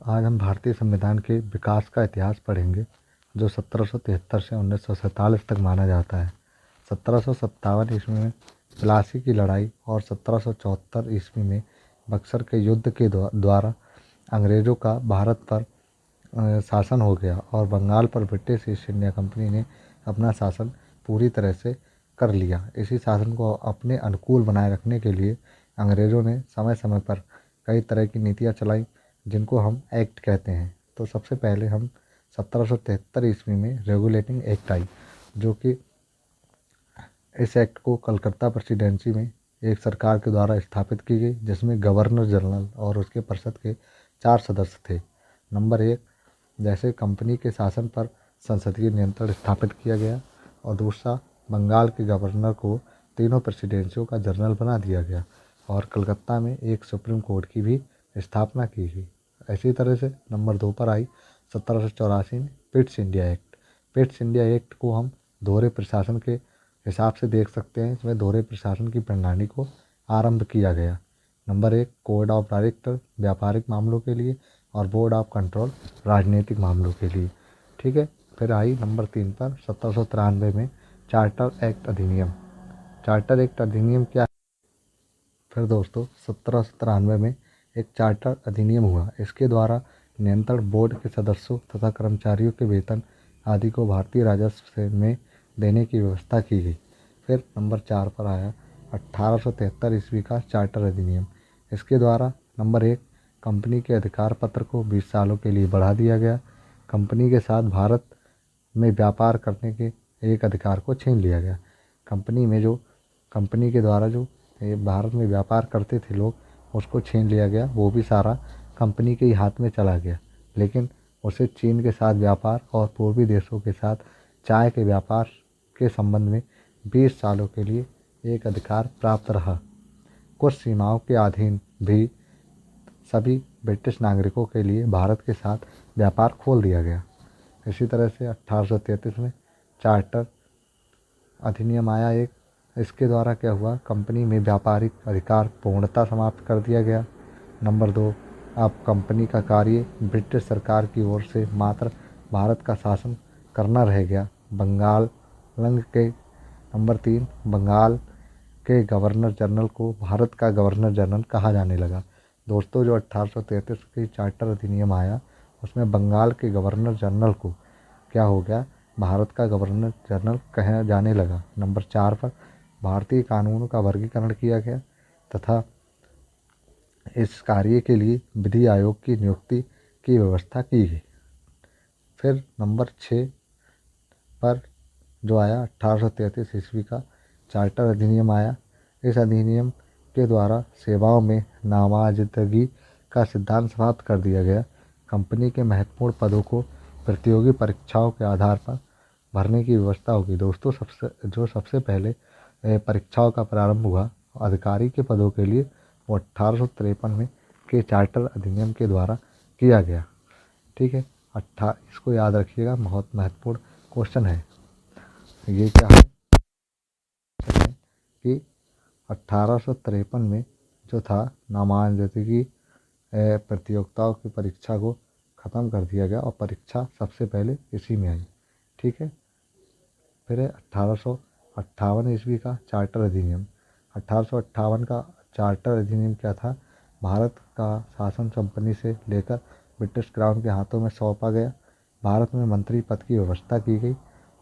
आज हम भारतीय संविधान के विकास का इतिहास पढ़ेंगे, जो 1773 से 1947 तक माना जाता है। 1757 ईस्वी में प्लासी की लड़ाई और 1774 ईस्वी में बक्सर के युद्ध के द्वारा अंग्रेज़ों का भारत पर शासन हो गया और बंगाल पर ब्रिटिश ईस्ट इंडिया कंपनी ने अपना शासन पूरी तरह से कर लिया। इसी शासन को अपने अनुकूल बनाए रखने के लिए अंग्रेज़ों ने समय समय पर कई तरह की नीतियाँ चलाई, जिनको हम एक्ट कहते हैं। तो सबसे पहले हम 1773 ईस्वी में रेगुलेटिंग एक्ट आई, जो कि इस एक्ट को कलकत्ता प्रेसिडेंसी में एक सरकार के द्वारा स्थापित की गई, जिसमें गवर्नर जनरल और उसके परिषद के 4 सदस्य थे। नंबर 1, जैसे कंपनी के शासन पर संसदीय नियंत्रण स्थापित किया गया, और दूसरा, बंगाल के गवर्नर को तीनों प्रेसिडेंसियों का जनरल बना दिया गया और कलकत्ता में एक सुप्रीम कोर्ट की भी स्थापना की गई। इसी तरह से नंबर 2 पर आई 1784 में Pitt's India act. Pitt's India act को हम दोहरे प्रशासन के हिसाब से देख सकते हैं। इसमें दोहरे प्रशासन की प्रणाली को आरंभ किया गया। नंबर 1, कोड ऑफ डायरेक्टर व्यापारिक मामलों के लिए और बोर्ड ऑफ कंट्रोल राजनीतिक मामलों के लिए। ठीक है। फिर आई नंबर 3 पर 1793 में चार्टर एक्ट अधिनियम। चार्टर एक्ट अधिनियम क्या है? फिर दोस्तों 1793 में एक चार्टर अधिनियम हुआ। इसके द्वारा नियंत्रण बोर्ड के सदस्यों तथा कर्मचारियों के वेतन आदि को भारतीय राजस्व में देने की व्यवस्था की गई। फिर नंबर 4 पर आया 1873 ईस्वी का चार्टर अधिनियम। इसके द्वारा नंबर 1, कंपनी के अधिकार पत्र को 20 सालों के लिए बढ़ा दिया गया। कंपनी के साथ भारत में व्यापार करने के एक अधिकार को छीन लिया गया। कंपनी के द्वारा जो भारत में व्यापार करते थे लोग, उसको छीन लिया गया। वो भी सारा कंपनी के ही हाथ में चला गया। लेकिन उसे चीन के साथ व्यापार और पूर्वी देशों के साथ चाय के व्यापार के संबंध में 20 सालों के लिए एक अधिकार प्राप्त रहा। कुछ सीमाओं के अधीन भी सभी ब्रिटिश नागरिकों के लिए भारत के साथ व्यापार खोल दिया गया। इसी तरह से 1833 में चार्टर अधिनियम आया एक। इसके द्वारा क्या हुआ, कंपनी में व्यापारिक अधिकार पूर्णतः समाप्त कर दिया गया। नंबर 2, अब कंपनी का कार्य ब्रिटिश सरकार की ओर से मात्र भारत का शासन करना रह गया। नंबर 3, बंगाल के गवर्नर जनरल को भारत का गवर्नर जनरल कहा जाने लगा। दोस्तों, जो 1833 की चार्टर अधिनियम आया, उसमें बंगाल के गवर्नर जनरल को क्या हो गया, भारत का गवर्नर जनरल कहा जाने लगा। नंबर 4 पर भारतीय कानूनों का वर्गीकरण किया गया तथा इस कार्य के लिए विधि आयोग की नियुक्ति की व्यवस्था की गई। फिर नंबर 6 पर जो आया 1833 ईस्वी का चार्टर अधिनियम आया। इस अधिनियम के द्वारा सेवाओं में नामाजदगी का सिद्धांत समाप्त कर दिया गया। कंपनी के महत्वपूर्ण पदों को प्रतियोगी परीक्षाओं के आधार पर भरने की व्यवस्था होगी। दोस्तों, सबसे पहले परीक्षाओं का प्रारंभ हुआ अधिकारी के पदों के लिए, वो 1853 में के चार्टर अधिनियम के द्वारा किया गया। ठीक है। इसको याद रखिएगा, बहुत महत्वपूर्ण क्वेश्चन है ये। क्या है कि 1853 में जो था, नामांजदगी प्रतियोगिताओं की परीक्षा को ख़त्म कर दिया गया और परीक्षा सबसे पहले इसी में आई। ठीक है। फिर 1858 ईस्वी का चार्टर अधिनियम। 1858 का चार्टर अधिनियम क्या था, भारत का शासन कंपनी से लेकर ब्रिटिश क्राउन के हाथों में सौंपा गया। भारत में मंत्री पद की व्यवस्था की गई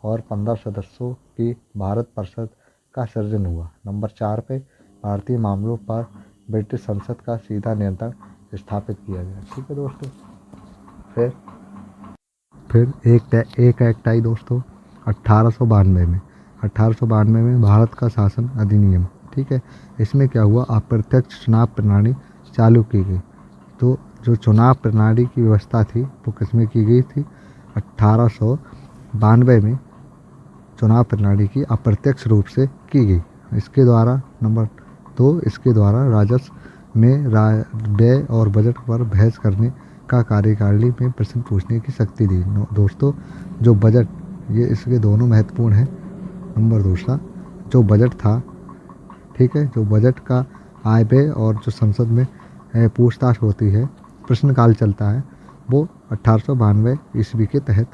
और 15 सदस्यों की भारत परिषद का सृजन हुआ। नंबर 4 पे भारतीय मामलों पर ब्रिटिश संसद का सीधा नियंत्रण स्थापित किया गया। ठीक है दोस्तों। फिर एक एक्ट आई दोस्तों 1892 में। 1892 में भारत का शासन अधिनियम। ठीक है। इसमें क्या हुआ, अप्रत्यक्ष चुनाव प्रणाली चालू की गई। तो जो चुनाव प्रणाली की व्यवस्था थी वो किसमें की गई थी, 1892 में चुनाव प्रणाली की अप्रत्यक्ष रूप से की गई। इसके द्वारा नंबर 2, इसके द्वारा राजस्व में व्यय और बजट पर बहस करने का कार्यकारिणी में प्रश्न पूछने की शक्ति दी। दोस्तों, जो बजट, ये इसके दोनों महत्वपूर्ण हैं। नंबर दूसरा, जो बजट था, ठीक है, जो बजट का आय व्यय और जो संसद में पूछताछ होती है, प्रश्नकाल चलता है, वो 1892 ईस्वी के तहत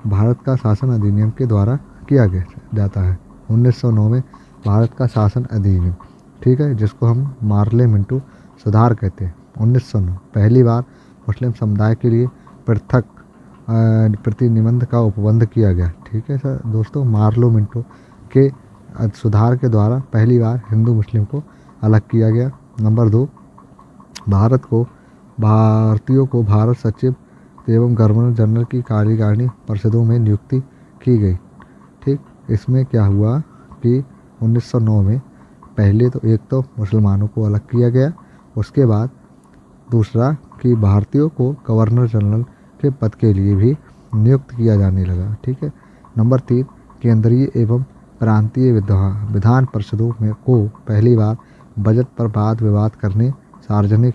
भारत का शासन अधिनियम के द्वारा किया गया जाता है। 1909 में भारत का शासन अधिनियम, ठीक है, जिसको हम मार्ले मिंटो सुधार कहते हैं। 1909 पहली बार मुस्लिम समुदाय के लिए पृथक प्रतिनिबंध का उपबंध किया गया, ठीक है सर दोस्तों। मार्लो मिंटो के सुधार के द्वारा पहली बार हिंदू मुस्लिम को अलग किया गया। नंबर 2, भारतीयों को भारत सचिव एवं गवर्नर जनरल की कार्यकारिणी परिषदों में नियुक्ति की गई, ठीक। इसमें क्या हुआ कि 1909 में पहले तो एक तो मुसलमानों को अलग किया गया, उसके बाद दूसरा कि भारतीयों को गवर्नर जनरल के पद के लिए भी नियुक्त किया जाने लगा, ठीक है। नंबर 3, केंद्रीय एवं प्रांतीय विधान परिषदों में को पहली बार बजट पर वाद विवाद करने, सार्वजनिक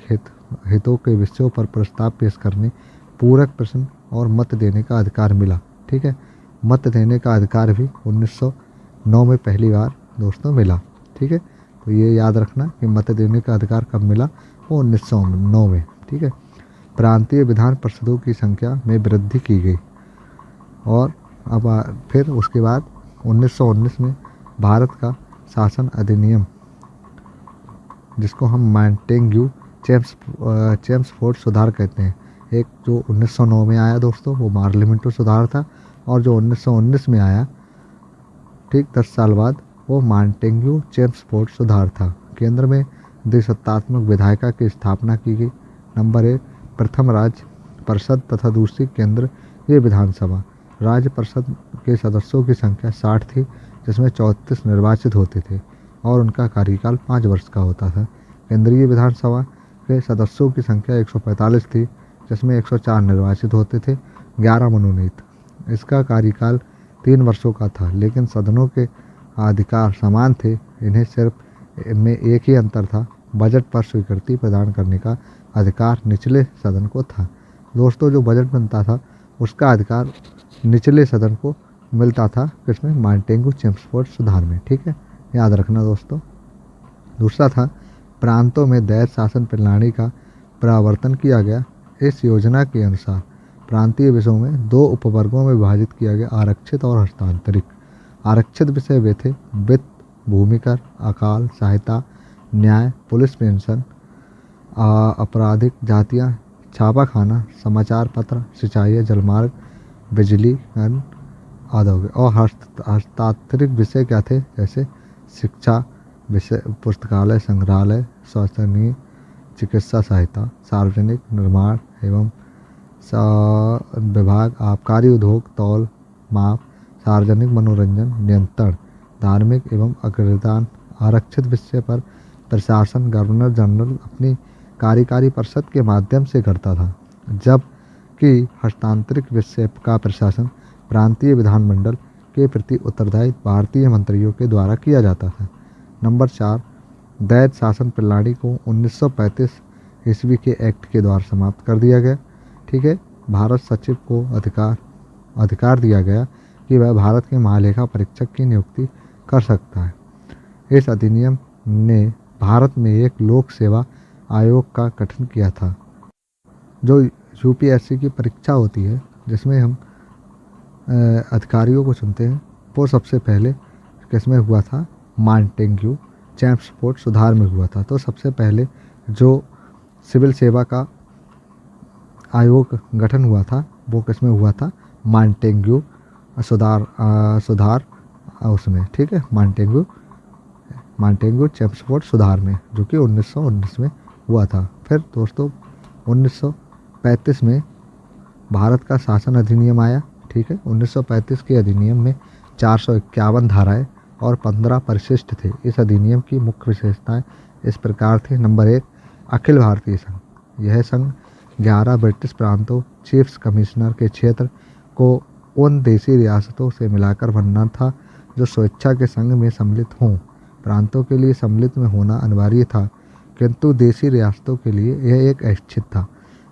हितों के विषयों पर प्रस्ताव पेश करने, पूरक प्रश्न और मत देने का अधिकार मिला, ठीक है। मत देने का अधिकार भी 1909 में पहली बार दोस्तों मिला, ठीक है। तो ये याद रखना कि मत देने का अधिकार कब मिला, वो 1909 में, ठीक है। प्रांतीय विधान परिषदों की संख्या में वृद्धि की गई और अब फिर उसके बाद 1919 में भारत का शासन अधिनियम, जिसको हम मॉन्टेग्यू चेम्सफोर्ड सुधार कहते हैं, एक जो 1909 में आया दोस्तों वो मार्ले मिंटो सुधार था, और जो 1919 में आया, ठीक 10 साल बाद, वो मॉन्टेग्यू चेम्सफोर्ड सुधार था। केंद्र में द्विसत्तात्मक विधायिका की स्थापना की गई। नंबर 1, प्रथम राज्य परिषद तथा दूसरी केंद्रीय विधानसभा। राज्य परिषद के सदस्यों की संख्या 60 थी, जिसमें 34 निर्वाचित होते थे और उनका कार्यकाल 5 वर्ष का होता था। केंद्रीय विधानसभा के सदस्यों की संख्या 145 थी, जिसमें 104 निर्वाचित होते थे, 11 मनोनीत। इसका कार्यकाल 3 वर्षों का था, लेकिन सदनों के अधिकार समान थे। इन्हें सिर्फ इनमें एक ही अंतर था, बजट पर स्वीकृति प्रदान करने का अधिकार निचले सदन को था। दोस्तों जो बजट बनता था उसका अधिकार निचले सदन को मिलता था, किसमें, मॉन्टेग्यू चेम्सफोर्ड सुधार में, ठीक है, याद रखना दोस्तों। दूसरा था प्रांतों में दैत शासन प्रणाली का प्रवर्तन किया गया। इस योजना के अनुसार प्रांतीय विषयों में 2 उपवर्गों में विभाजित किया गया, आरक्षित और हस्तांतरित। आरक्षित विषय वे थे वित्त, भूमिकर, अकाल सहायता, न्याय, पुलिस पेंशन, आपराधिक जातियाँ, छापाखाना, समाचार पत्र, सिंचाई, जलमार्ग, बिजली आदि हो गए। और हस्तांतरित विषय क्या थे, जैसे शिक्षा विषय, पुस्तकालय, संग्रहालय, स्वास्थ्य, चिकित्सा सहायता, सार्वजनिक निर्माण एवं विभाग, आबकारी उद्योग, तौल माप, सार्वजनिक मनोरंजन, नियंत्रण, धार्मिक एवं अग्रदान। आरक्षित विषय पर प्रशासन गवर्नर जनरल अपनी कार्यकारी परिषद के माध्यम से करता था, जबकि हस्तांतरित विषय का प्रशासन प्रांतीय विधानमंडल के प्रति उत्तरदायी भारतीय मंत्रियों के द्वारा किया जाता था। नंबर 4, दैत शासन प्रणाली को 1935 ईस्वी के एक्ट के द्वारा समाप्त कर दिया गया, ठीक है। भारत सचिव को अधिकार दिया गया कि वह भारत के महालेखा परीक्षक की नियुक्ति कर सकता है। इस अधिनियम ने भारत में एक लोक सेवा आयोग का गठन किया था। जो यूपीएससी की परीक्षा होती है, जिसमें हम अधिकारियों को चुनते हैं, वो सबसे पहले किसमें हुआ था, मॉन्टेग्यू चेम्सफोर्ड सुधार में हुआ था। तो सबसे पहले जो सिविल सेवा का आयोग गठन हुआ था वो किसमें हुआ था, मॉन्टेग्यू सुधार उसमें, ठीक है, मॉन्टेग्यू चेम्सफोर्ड सुधार में, जो कि 1919 में हुआ था। फिर दोस्तों 1935 में भारत का शासन अधिनियम आया, ठीक है। 1935 के अधिनियम में 451 धाराएं और 15 परिशिष्ट थे। इस अधिनियम की मुख्य विशेषताएं इस प्रकार थी। नंबर 1, अखिल भारतीय संघ। यह संघ 11 ब्रिटिश प्रांतों, चीफ्स कमिश्नर के क्षेत्र को उन देशी रियासतों से मिलाकर बनना था जो स्वेच्छा के संघ में सम्मिलित हों। प्रांतों के लिए सम्मिलित में होना अनिवार्य था, किंतु देशी रियासतों के लिए यह एक ऐच्छिक था।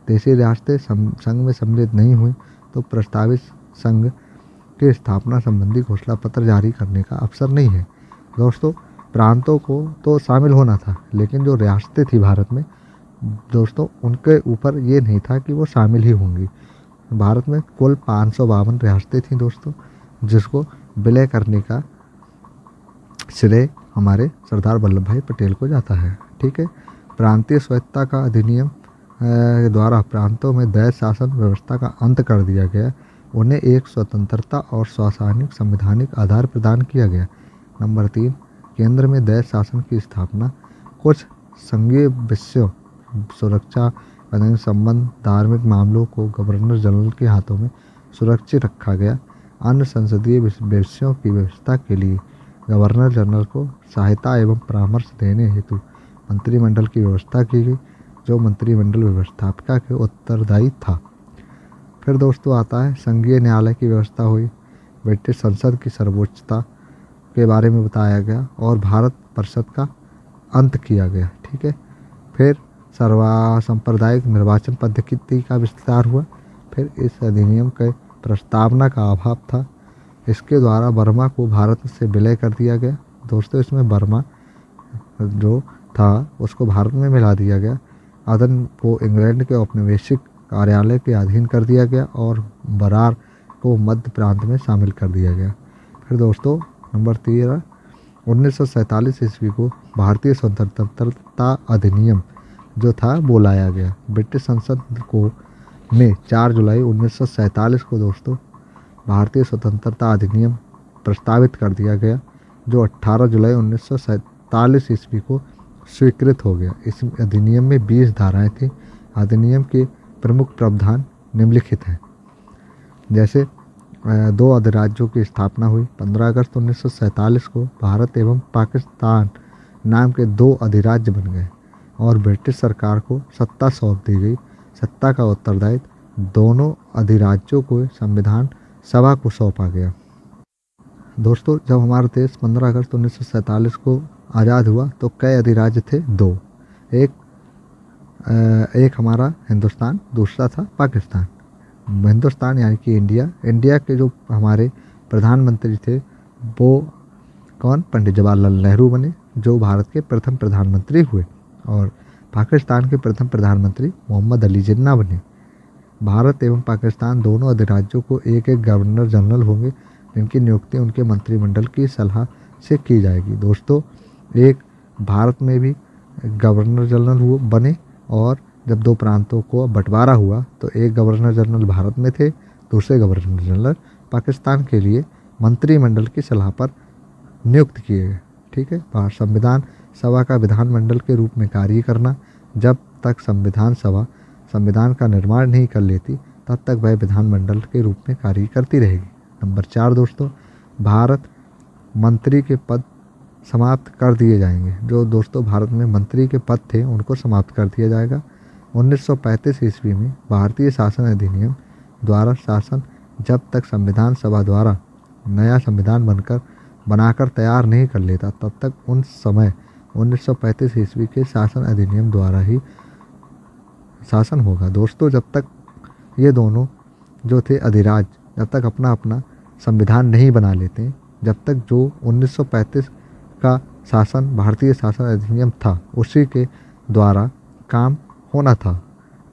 देशी रियासतें संघ में सम्मिलित नहीं हुई तो प्रस्तावित संघ की स्थापना संबंधी घोषणा पत्र जारी करने का अवसर नहीं है। दोस्तों प्रांतों को तो शामिल होना था, लेकिन जो रियासतें थी भारत में दोस्तों उनके ऊपर ये नहीं था कि वो शामिल ही होंगी। भारत में कुल 552 रियासतें थीं दोस्तों, जिसको विलय करने का श्रेय हमारे सरदार वल्लभ भाई पटेल को जाता है। ठीक है। प्रांतीय स्वायत्तता का अधिनियम द्वारा प्रांतों में दैश शासन व्यवस्था का अंत कर दिया गया। उन्हें एक स्वतंत्रता और स्वशासनिक संवैधानिक आधार प्रदान किया गया। नंबर 3, केंद्र में दैश शासन की स्थापना। कुछ संघीय विषयों, सुरक्षा, कानूनी संबंध, धार्मिक मामलों को गवर्नर जनरल के हाथों में सुरक्षित रखा गया। अन्य संसदीय विषयों की व्यवस्था के लिए गवर्नर जनरल को सहायता एवं परामर्श देने हेतु मंत्रिमंडल की व्यवस्था की गई, जो मंत्रिमंडल व्यवस्थापिका के उत्तरदायी था। फिर दोस्तों आता है संघीय न्यायालय की व्यवस्था हुई। ब्रिटिश संसद की सर्वोच्चता के बारे में बताया गया और भारत परिषद का अंत किया गया। ठीक है। फिर सर्वसांप्रदायिक निर्वाचन पद्धति का विस्तार हुआ। फिर इस अधिनियम के प्रस्तावना का अभाव था। इसके द्वारा बर्मा को भारत से विलय कर दिया गया। दोस्तों इसमें बर्मा जो था उसको भारत में मिला दिया गया। अदन को इंग्लैंड के औपनिवेशिक कार्यालय के अधीन कर दिया गया और बरार को मध्य प्रांत में शामिल कर दिया गया। फिर दोस्तों नंबर 13, 1947 ईस्वी को भारतीय स्वतंत्रता अधिनियम जो था वो लाया गया। ब्रिटिश संसद को में 4 जुलाई 1947 को दोस्तों भारतीय स्वतंत्रता अधिनियम प्रस्तावित कर दिया गया, जो 18 जुलाई 1947 ईस्वी को स्वीकृत हो गया। इस अधिनियम में 20 धाराएं थीं। अधिनियम के प्रमुख प्रावधान निम्नलिखित हैं। जैसे 2 अधिराज्यों की स्थापना हुई। 15 अगस्त 1947 को भारत एवं पाकिस्तान नाम के 2 अधिराज्य बन गए और ब्रिटिश सरकार को सत्ता सौंप दी गई। सत्ता का उत्तरदायित्व दोनों अधिराज्यों को संविधान सभा को सौंपा गया। दोस्तों जब हमारा देश 15 अगस्त 1947 को आज़ाद हुआ तो कई अधिराज्य थे? 2। एक हमारा हिंदुस्तान, दूसरा था पाकिस्तान। हिंदुस्तान यानी कि इंडिया के जो हमारे प्रधानमंत्री थे वो कौन? पंडित जवाहरलाल नेहरू बने, जो भारत के प्रथम प्रधानमंत्री हुए। और पाकिस्तान के प्रथम प्रधानमंत्री मोहम्मद अली जिन्ना बने। भारत एवं पाकिस्तान दोनों अधिराज्यों को एक एक गवर्नर जनरल होंगे, जिनकी नियुक्ति उनके मंत्रिमंडल की सलाह से की जाएगी। दोस्तों एक भारत में भी गवर्नर जनरल बने और जब 2 प्रांतों को बंटवारा हुआ तो एक गवर्नर जनरल भारत में थे, दूसरे गवर्नर जनरल पाकिस्तान के लिए मंत्रिमंडल की सलाह पर नियुक्त किए गए। ठीक है। संविधान सभा का विधानमंडल के रूप में कार्य करना। जब तक संविधान सभा संविधान का निर्माण नहीं कर लेती तब तक वह विधानमंडल के रूप में कार्य करती रहेगी। नंबर 4 दोस्तों भारत मंत्री के पद समाप्त कर दिए जाएंगे। जो दोस्तों भारत में मंत्री के पद थे उनको समाप्त कर दिया जाएगा। 1935 ईस्वी में भारतीय शासन अधिनियम द्वारा शासन जब तक संविधान सभा द्वारा नया संविधान बनाकर तैयार नहीं कर लेता तब तक उन समय 1935 ईस्वी के शासन अधिनियम द्वारा ही शासन होगा। दोस्तों जब तक ये दोनों जो थे अधिराज जब तक अपना अपना संविधान नहीं बना लेते, जब तक जो 1935 का शासन भारतीय शासन अधिनियम था उसी के द्वारा काम होना था।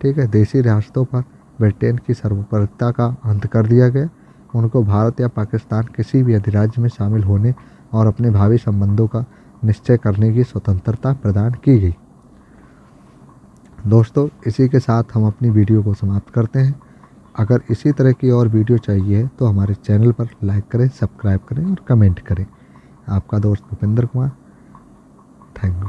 ठीक है। देशी रियासतों पर ब्रिटेन की सर्वोपरिता का अंत कर दिया गया। उनको भारत या पाकिस्तान किसी भी अधिराज्य में शामिल होने और अपने भावी संबंधों का निश्चय करने की स्वतंत्रता प्रदान की गई। दोस्तों इसी के साथ हम अपनी वीडियो को समाप्त करते हैं। अगर इसी तरह की और वीडियो चाहिए तो हमारे चैनल पर लाइक करें, सब्सक्राइब करें और कमेंट करें। आपका दोस्त भूपेंद्र कुमार। Thank you.